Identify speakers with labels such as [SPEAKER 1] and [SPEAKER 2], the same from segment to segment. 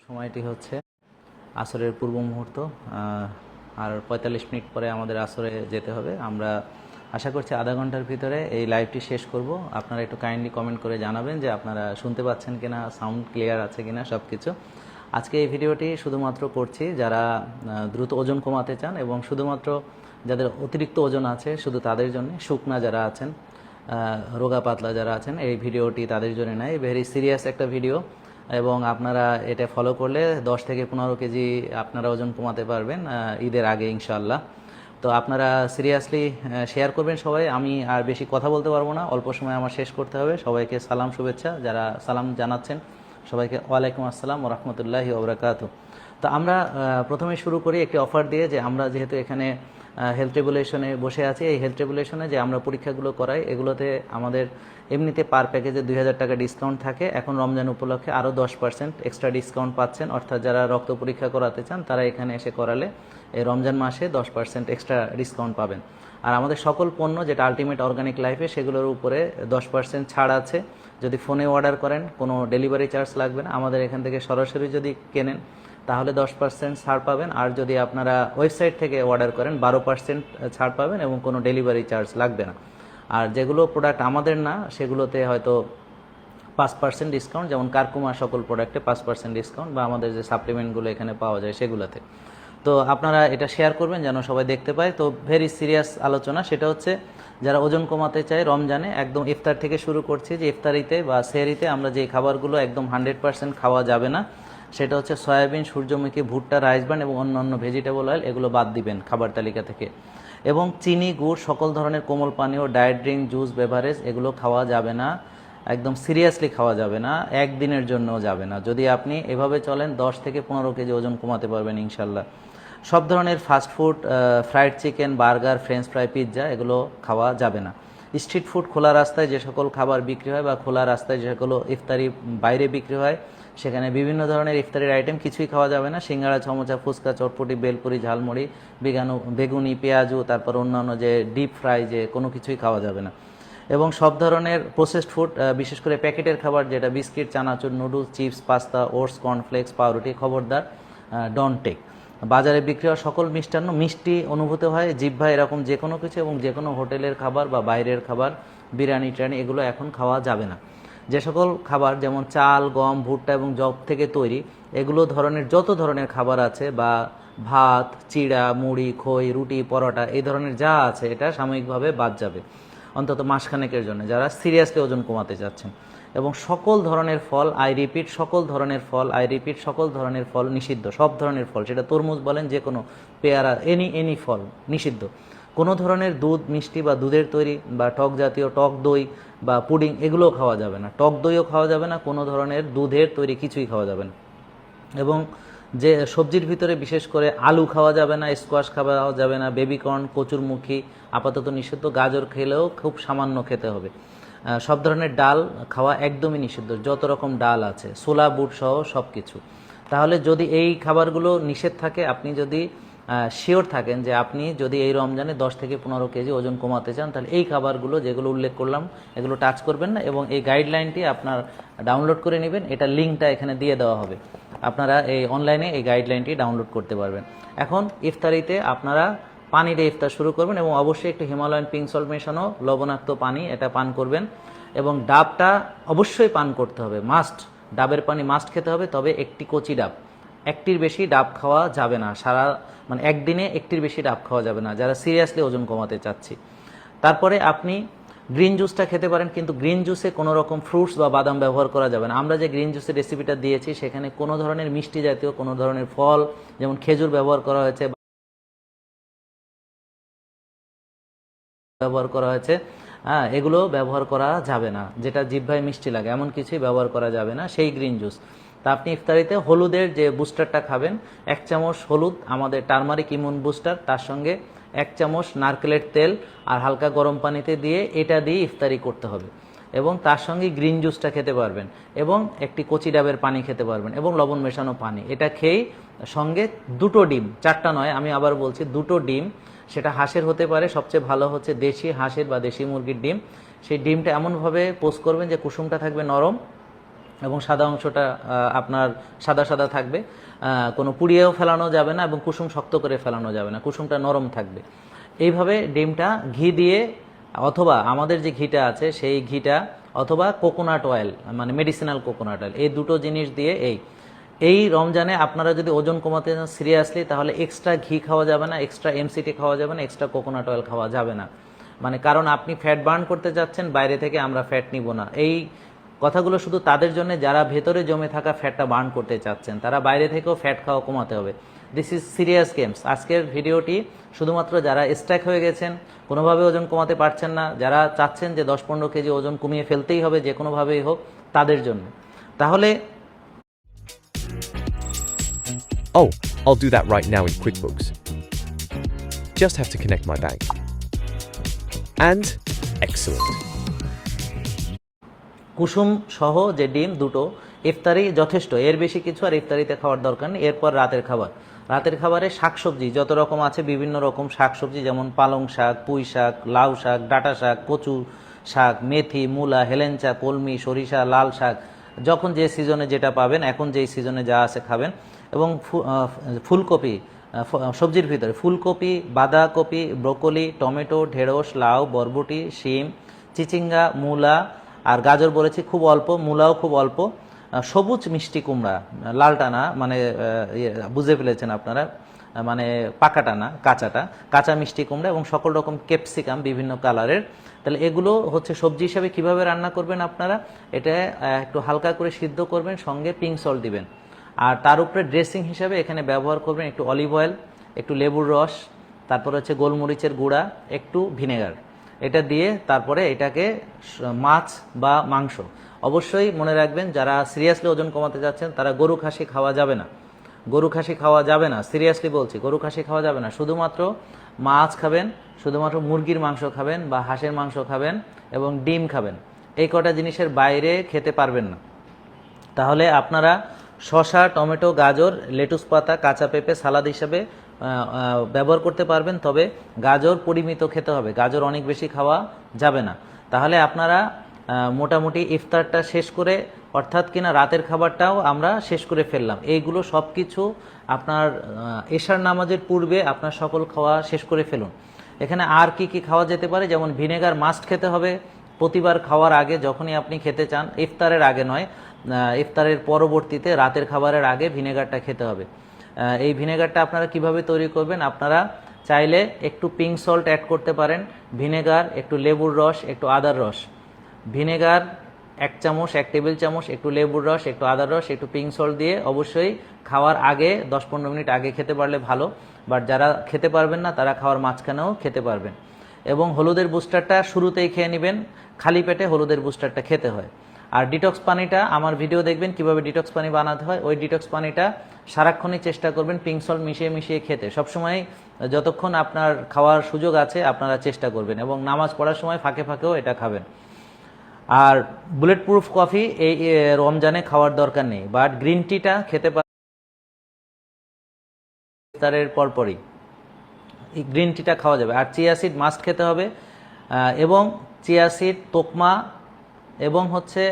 [SPEAKER 1] সময়টি হচ্ছে আসরের পূর্ব মুহূর্ত। আর ৪৫ মিনিট পরে আমাদের আসরে যেতে হবে। আমরা আশা করছি আধা ঘন্টার ভিতরে এই লাইভটি শেষ করব। আপনারা একটু কাইন্ডলি কমেন্ট করে জানাবেন যে আপনারা শুনতে পাচ্ছেন কিনা, সাউন্ড ক্লিয়ার আছে কিনা, সব কিছু। আজকে এই ভিডিওটি শুধুমাত্র করছি যারা দ্রুত ওজন কমাতে চান এবং শুধুমাত্র যাদের অতিরিক্ত ওজন আছে শুধু তাদের জন্য, শুকনা যারা আছেন, রোগা পাতলা যারা আছেন, এই ভিডিওটি তাদের জন্য নয়। ভেরি সিরিয়াস একটা ভিডিও এবং আপনারা এটা ফলো করলে 10 থেকে 15 কেজি আপনারা ওজন কমাতে পারবেন ঈদের আগে ইনশাআল্লাহ। তো আপনারা সিরিয়াসলি শেয়ার করবেন সবাই। আমি আর বেশি কথা বলতে পারবো না, অল্প সময় আমার শেষ করতে হবে। সবাইকে সালাম শুভেচ্ছা, যারা সালাম জানাচ্ছেন সবাইকে ওয়ালাইকুম আসসালাম ওয়া রাহমাতুল্লাহি ওয়া বারাকাতুহু। তো আমরা প্রথমে শুরু করি একটি অফার দিয়ে, যে আমরা যেহেতু এখানে হেলথ রেগুলেশনে বসে আছি, এই হেলথ রেগুলেশনে যে আমরা পরীক্ষাগুলো করাই এগুলোতে আমাদের এমনিতে পার প্যাকেজে 2000 টাকা ডিসকাউন্ট থাকে। এখন রমজান উপলক্ষে আরও 10% এক্সট্রা ডিসকাউন্ট পাচ্ছেন, অর্থাৎ যারা রক্ত পরীক্ষা করাতে চান তারা এখানে এসে করালে এই রমজান মাসে 10% এক্সট্রা ডিসকাউন্ট পাবেন। আর আমাদের সকল পণ্য যেটা আলটিমেট অর্গানিক লাইফে সেগুলোর উপরে 10% ছাড় আছে। যদি ফোনে অর্ডার করেন কোনো ডেলিভারি চার্জ লাগবে না। আমাদের এখান থেকে সরাসরি যদি কেনেন তাহলে 10% ছাড় পাবেন, আর যদি আপনারা ওয়েবসাইট থেকে অর্ডার করেন 12% ছাড় পাবেন এবং কোনো ডেলিভারি চার্জ লাগবে না। আর যেগুলো প্রোডাক্ট আমাদের না সেগুলোতে হয়তো 5% ডিসকাউন্ট, যেমন কারকুমা সকল প্রোডাক্টে 5% ডিসকাউন্ট, বা আমাদের যে সাপ্লিমেন্টগুলো এখানে পাওয়া যায় সেগুলোতে। তো আপনারা এটা শেয়ার করবেন যেন সবাই দেখতে পায়। তো ভেরি সিরিয়াস আলোচনা, সেটা হচ্ছে যারা ওজন কমাতে চায় রমজানে, একদম ইফতার থেকে শুরু করছি, যে ইফতারিতে বা সেহরিতে আমরা যে খাবারগুলো একদম 100% খাওয়া যাবে না সেটা হচ্ছে সয়াবিন, সূর্যমুখী, ভুট্টা, রাইস ব্রান এবং অন্যান্য ভেজিটেবল অয়েল, এগুলো বাদ দিবেন খাবার তালিকা থেকে। এবং চিনি, গুড়, সকল ধরনের কোমল পানীয়, ডায়েট ড্রিঙ্ক, জুস, বেভারেজ এগুলো খাওয়া যাবে না, একদম সিরিয়াসলি খাওয়া যাবে না, একদিনের জন্যও যাবে না। যদি আপনি এভাবে চলেন 10 থেকে 15 কেজি ওজন কমাতে পারবেন ইনশাল্লাহ। সব ধরনের fast food, fried chicken, burger, French fry, pizza এগুলো খাওয়া যাবে না। স্ট্রিট ফুড, খোলা রাস্তায় যে সকল খাবার বিক্রি হয় বা খোলা রাস্তায় যে সকল ইফতারি বাইরে বিক্রি হয় সেখানে বিভিন্ন ধরনের ইফতারির আইটেম কিছুই খাওয়া যাবে না। সিঙ্গাড়া, সমোসা, ফুচকা, চটপটি, বেলপুরি, ঝালমুড়ি, বেগুনি, পেঁয়াজু, তারপর অন্যান্য যে ডিপ ফ্রাই যে কোনো কিছুই খাওয়া যাবে না। এবং সব ধরনের প্রসেসড ফুড, বিশেষ করে প্যাকেটের খাবার যেটা বিস্কিট, চানাচুর, noodles, chips, pasta, oats, cornflakes, পাউরুটি, খবরদার ডোন্ট টেক। বাজারে বিক্রি হওয়া সকল মিষ্টান্ন মিষ্টি অনুভূত হয় জিহ্বায়, এরকম যে কোনো কিছু, এবং যে কোনো হোটেলের খাবার বা বাইরের খাবার, বিরিয়ানি টিরানি এগুলো এখন খাওয়া যাবে না। যে সকল খাবার যেমন চাল, গম, ভুট্টা এবং যব থেকে তৈরি এগুলো ধরনের যত ধরনের খাবার আছে, বা ভাত, চিড়া, মুড়ি, খই, রুটি, পরোটা, এই ধরনের যা আছে এটা সাময়িকভাবে বাদ যাবে, অন্তত মাসখানেকের জন্য, যারা সিরিয়াসলি ওজন কমাতে চাচ্ছেন। এবং সকল ধরনের ফল, আই রিপিট সকল ধরনের ফল, আই রিপিট সকল ধরনের ফল নিষিদ্ধ। সব ধরনের ফল, সেটা তরমুজ বলেন, যে কোনো পেয়ারা, এনি ফল নিষিদ্ধ। কোনো ধরনের দুধ, মিষ্টি বা দুধের তৈরি বা টক জাতীয়, টক দই বা পুডিং এগুলোও খাওয়া যাবে না। টক দইও খাওয়া যাবে না, কোনো ধরনের দুধের তৈরি কিছুই খাওয়া যাবে না। এবং যে সবজির ভিতরে বিশেষ করে আলু খাওয়া যাবে না, স্কোয়াশ খাওয়া যাবে না, বেবিকর্ন, কচুরমুখী আপাতত নিষিদ্ধ। গাজর খেলেও খুব সামান্য খেতে হবে। সব ধরনের ডাল খাওয়া একদমই নিষিদ্ধ, যত রকম ডাল আছে, ছোলা, বুট সহ সব কিছু। তাহলে যদি এই খাবারগুলো নিষেধ থাকে, আপনি যদি শিওর থাকেন যে আপনি যদি এই রমজানে 10 থেকে 15 কেজি ওজন কমাতে চান, তাহলে এই খাবারগুলো যেগুলো উল্লেখ করলাম এগুলো টাচ করবেন না, এবং এই গাইডলাইনটি আপনার ডাউনলোড করে নেবেন। এটা লিঙ্কটা এখানে দিয়ে দেওয়া হবে, আপনারা এই অনলাইনে এই গাইডলাইনটি ডাউনলোড করতে পারবেন। এখন ইফতারিতে আপনারা পানি দিয়ে ইফতার শুরু করবেন, এবং অবশ্যই একটু হিমালয়ান পিঙ্ক সল্ট মেশানো লবণাক্ত পানি এটা পান করবেন। এবং ডাবটা অবশ্যই পান করতে হবে, মাস্ট, ডাবের পানি মাস্ট খেতে হবে। তবে একটি কচি ডাব, একটির বেশি ডাব খাওয়া যাবে না, একদিনে একটির বেশি ডাব খাওয়া যাবে না যারা সিরিয়াসলি ওজন কমাতে চাচ্ছি। তারপরে আপনি গ্রিন জুসটা খেতে পারেন, কিন্তু গ্রিন জুসে কোনো রকম ফ্রুটস বা বাদাম ব্যবহার করা যাবে না। আমরা যে গ্রিন জুসের রেসিপিটা দিয়েছি সেখানে কোনো ধরনের মিষ্টি জাতীয় কোনো ধরনের ফল, যেমন খেজুর ব্যবহার করা হয়েছে, এগুলো ব্যবহার করা যাবে না। যেটা জিহ্বায় মিষ্টি লাগে এমন কিছুই ব্যবহার করা যাবে না সেই গ্রিন জুস। তা আপনি ইফতারিতে হলুদের যে বুস্টারটা খাবেন, 1 চামচ হলুদ, আমাদের টারমারিক ইমিউন বুস্টার, তার সঙ্গে 1 চামচ নারকেলের তেল আর হালকা গরম পানিতে দিয়ে এটা দিয়ে ইফতারি করতে হবে। এবং তার সঙ্গে গ্রিন জুসটা খেতে পারবেন, এবং একটি কচি ডাবের পানি খেতে পারবেন, এবং লবণ মেশানো পানি। এটা খেয়েই সঙ্গে 2টো ডিম, 4টা নয়, আমি আবার বলছি 2টো ডিম, সেটা হাঁসের হতে পারে, সবচেয়ে ভালো হচ্ছে দেশি হাঁসের বা দেশি মুরগির ডিম। সেই ডিমটা এমনভাবে পোস্ট করবেন যে কুসুমটা থাকবে নরম, এবং সাদা অংশটা আপনার সাদা সাদা থাকবে, কোনো পুড়িয়েও ফেলানো যাবে না এবং কুসুম শক্ত করে ফেলানো যাবে না, কুসুমটা নরম থাকবে। এইভাবে ডিমটা ঘি দিয়ে অথবা আমাদের যে ঘিটা আছে সেই ঘিটা অথবা কোকোনাট অয়েল মানে মেডিসিনাল কোকোনাট অয়েল, এই দুটো জিনিস দিয়ে এই রমজানে আপনারা যদি ওজন কমাতে চান সিরিয়াসলি, তাহলে এক্সট্রা ঘি খাওয়া যাবে না, এক্সট্রা এমসিটি খাওয়া যাবে না, এক্সট্রা কোকোনাট অয়েল খাওয়া যাবে না। মানে কারণ আপনি ফ্যাট বার্ন করতে যাচ্ছেন, বাইরে থেকে আমরা ফ্যাট নিব না। এই কথাগুলো শুধু তাদের জন্য যারা ভেতরে জমে থাকা ফ্যাটটা বার্ন করতে চাচ্ছেন, তারা বাইরে থেকেও ফ্যাট খাওয়া কমাতে হবে। This is serious games. আজকের ভিডিওটি শুধুমাত্র যারা স্ট্যাক হয়ে গেছেন, কোনোভাবে ওজন কমাতে পারছেন না, যারা চাচ্ছেন যে 10-15 কেজি ওজন কমিয়ে ফেলতেই হবে যে কোনোভাবেই হোক, তাদের জন্য। তাহলে
[SPEAKER 2] Oh, I'll do that right now in QuickBooks. Just have to connect my bank. And excellent.
[SPEAKER 1] কুসুম সহ যে ডিম দুটো ইফতারি যথেষ্ট, এর বেশি কিছু আর ইফতারিতে খাওয়ার দরকার নেই। এরপর রাতের খাবার। রাতের খাবারে শাকসবজি যত রকম আছে, বিভিন্ন রকম শাকসবজি, যেমন পালং শাক, পুঁই শাক, লাউ শাক, ডাঁটা শাক, কচু শাক, মেথি, মূলা, হেলেঞ্চা, কলমি, সরিষা, লাল শাক, যখন যে সিজনে যেটা পাবেন, এখন যেই সিজনে যা আছে খাবেন। এবং ফুলকপি, সবজির ভিতরে ফুলকপি, বাঁধাকপি, ব্রোকলি, টমেটো, ঢেঁড়স, লাউ, বরবটি, শিম, চিচিঙ্গা, মূলা আর গাজর বলেছি খুব অল্প, মূলাও খুব অল্প, সবুজ মিষ্টি কুমড়া, লালটা না, মানে বুঝে ফেলেছেন আপনারা, মানে পাকাটা না, কাঁচাটা, কাঁচা মিষ্টি কুমড়া এবং সকল রকম ক্যাপসিকাম বিভিন্ন কালারের। তাহলে এগুলো হচ্ছে সবজি হিসাবে কিভাবে রান্না করবেন আপনারা, এটা একটু হালকা করে সিদ্ধ করবেন, সঙ্গে পিঙ্ক সল্ট দিবেন। আর তার উপরে ড্রেসিং হিসাবে এখানে ব্যবহার করবেন একটু অলিভ অয়েল, একটু লেবুর রস, তারপর হচ্ছে গোলমরিচের গুঁড়া, একটু ভিনেগার। এটা দিয়ে তারপরে এটাকে মাছ বা মাংস, অবশ্যই মনে রাখবেন যারা সিরিয়াসলি ওজন কমাতে যাচ্ছেন তারা গরু খাসি খাওয়া যাবে না, গরু খাসি খাওয়া যাবে না, সিরিয়াসলি বলছি, গরু খাসি খাওয়া যাবে না। শুধুমাত্র মাছ খাবেন, শুধুমাত্র মুরগির মাংস খাবেন বা হাঁসের মাংস খাবেন এবং ডিম খাবেন। এই কটা জিনিসের বাইরে খেতে পারবেন না। তাহলে আপনারা শসা, টমেটো, গাজর, লেটুস পাতা, কাঁচা পেঁপে সালাদ হিসাবে ব্যবহার করতে পারবেন, তবে গাজর পরিমিত খেতে হবে, গাজর অনেক বেশি খাওয়া যাবে না। তাহলে আপনারা মোটামুটি ইফতারটা শেষ করে, অর্থাৎ কিনা রাতের খাবারটাও আমরা শেষ করে ফেললাম। এইগুলো সব কিছু আপনার এশার নামাজের পূর্বে আপনার সকল খাওয়া শেষ করে ফেলুন। এখানে আর কি কি খাওয়া যেতে পারে, যেমন ভিনেগার মাস্ট খেতে হবে প্রতিবার খাওয়ার আগে, যখনই আপনি খেতে চান, ইফতারের আগে নয়, ইফতারের পরবর্তীতে রাতের খাবারের আগে ভিনেগারটা খেতে হবে। এই ভিনেগারটা আপনারা কিভাবে তৈরি করবেন, আপনারা চাইলে একটু পিঙ্ক সল্ট অ্যাড করতে পারেন, ভিনেগার, একটু লেবুর রস, একটু আদার রস, ভিনেগার 1 চামচ, 1 টেবিল চামচ, একটু লেবুর রস, একটু আদার রস, একটু পিঙ্ক সল্ট দিয়ে অবশ্যই খাওয়ার আগে 10-15 মিনিট আগে খেতে পারলে ভালো। বাট যারা খেতে পারবেন না তারা খাওয়ার মাঝখানেও খেতে পারবেন। এবং হলুদের বুস্টারটা শুরুতেই খেয়ে নেবেন, খালি পেটে হলুদের বুস্টারটা খেতে হয়। আর ডিটক্স পানিটা, আমার ভিডিও দেখবেন কিভাবে ডিটক্স পানি বানাতে হয়, ওই ডিটক্স পানিটা সারাক্ষণই চেষ্টা করবেন পিঙ্ক সল্ট মিশিয়ে মিশিয়ে খেতে। সবসময় যতক্ষণ আপনার খাওয়ার সুযোগ আছে আপনারা চেষ্টা করবেন, এবং নামাজ পড়ার সময় ফাঁকে ফাঁকেও এটা খাবেন। আর বুলেট প্রুফ কফি এই রমজানে খাওয়ার দরকার নেই, বাট গ্রিন টিটা খেতে পারেন ইফতারের পরপরই, এই গ্রিন টিটা খাওয়া যাবে। আর চিয়া সিড মাস্ট খেতে হবে, এবং চিয়া সিড, তোকমা, এবং হচ্ছে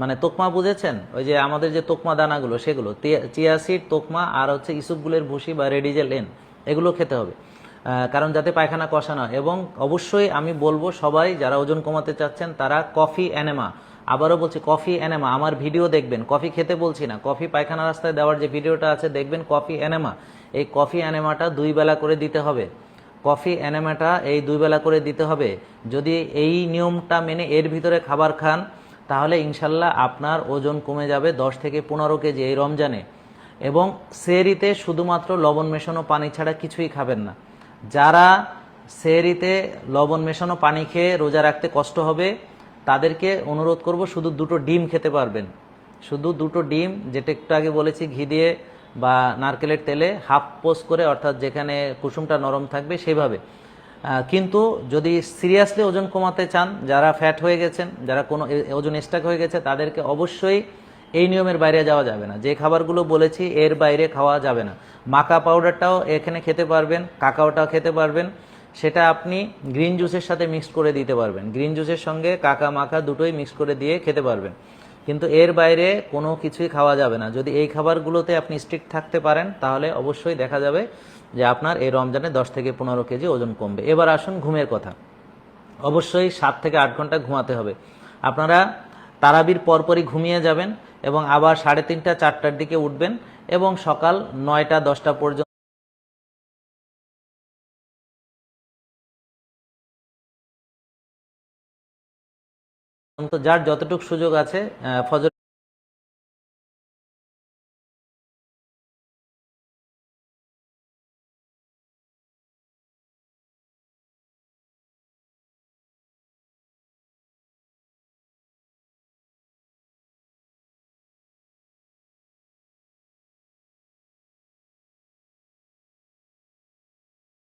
[SPEAKER 1] মানে তোকমা বুঝেছেন, ওই যে আমাদের যে তোকমা দানাগুলো সেগুলো, চিয়া সিড, তোকমা, আর হচ্ছে ইসুপগুলের ভুসি বা রেডিজেল এন, এগুলো খেতে হবে, কারণ যাতে পায়খানা কষানো হয়। এবং অবশ্যই আমি বলবো সবাই যারা ওজন কমাতে চাচ্ছেন তারা কফি এনেমা, আবারও বলছি কফি এনেমা, আমার ভিডিও দেখবেন, কফি খেতে বলছি না, কফি পায়খানা রাস্তায় দেওয়ার যে ভিডিওটা আছে দেখবেন, কফি এনেমা, এই কফি এনেমাটা 2 বেলা করে দিতে হবে। কফি এনেমাটা এই 2 বেলা করে দিতে হবে। যদি এই নিয়মটা মেনে এর ভিতরে খাবার খান তাহলে ইনশাল্লাহ আপনার ওজন কমে যাবে 10 থেকে 15 কেজি এই রমজানে। এবং সেহরিতে শুধুমাত্র লবণ মেশানো পানি ছাড়া কিছুই খাবেন না। যারা সেহরিতে লবণ মেশানো পানি খেয়ে রোজা রাখতে কষ্ট হবে তাদেরকে অনুরোধ করব, শুধু 2টো ডিম খেতে পারবেন, শুধু 2টো ডিম, যেটা একটু আগে বলেছি ঘি দিয়ে বা নারকেলের তেলে হাফ পোস্ট করে, অর্থাৎ যেখানে কুসুমটা নরম থাকবে সেভাবে। কিন্তু যদি সিরিয়াসলি ওজন কমাতে চান, যারা ফ্যাট হয়ে গেছেন, যারা কোনো ওজন স্টাক হয়ে গেছে, তাদেরকে অবশ্যই এই নিয়মের বাইরে যাওয়া যাবে না। যে খাবারগুলো বলেছি এর বাইরে খাওয়া যাবে না। মাকা পাউডারটাও এখানে খেতে পারবেন, কাকাওটাও খেতে পারবেন, সেটা আপনি গ্রিন জুসের সাথে মিক্স করে দিতে পারবেন, গ্রিন জুসের সঙ্গে কাকা মাখা দুটোই মিক্স করে দিয়ে খেতে পারবেন। কিন্তু এর বাইরে কোনো কিছুই খাওয়া যাবে না। যদি এই খাবারগুলোতে আপনি স্ট্রিক্ট থাকতে পারেন তাহলে অবশ্যই দেখা যাবে যে আপনার এই রমজানে 10 থেকে 15 কেজি ওজন কমবে। এবার আসুন ঘুমের কথা। অবশ্যই 7 থেকে 8 ঘন্টা ঘুমাতে হবে। আপনারা তারাবির পরপরই ঘুমিয়ে যাবেন এবং আবার 3:30 4টার দিকে উঠবেন এবং সকাল 9টা 10টা পর্যন্ত যার যতটুকু সুযোগ আছে ফজর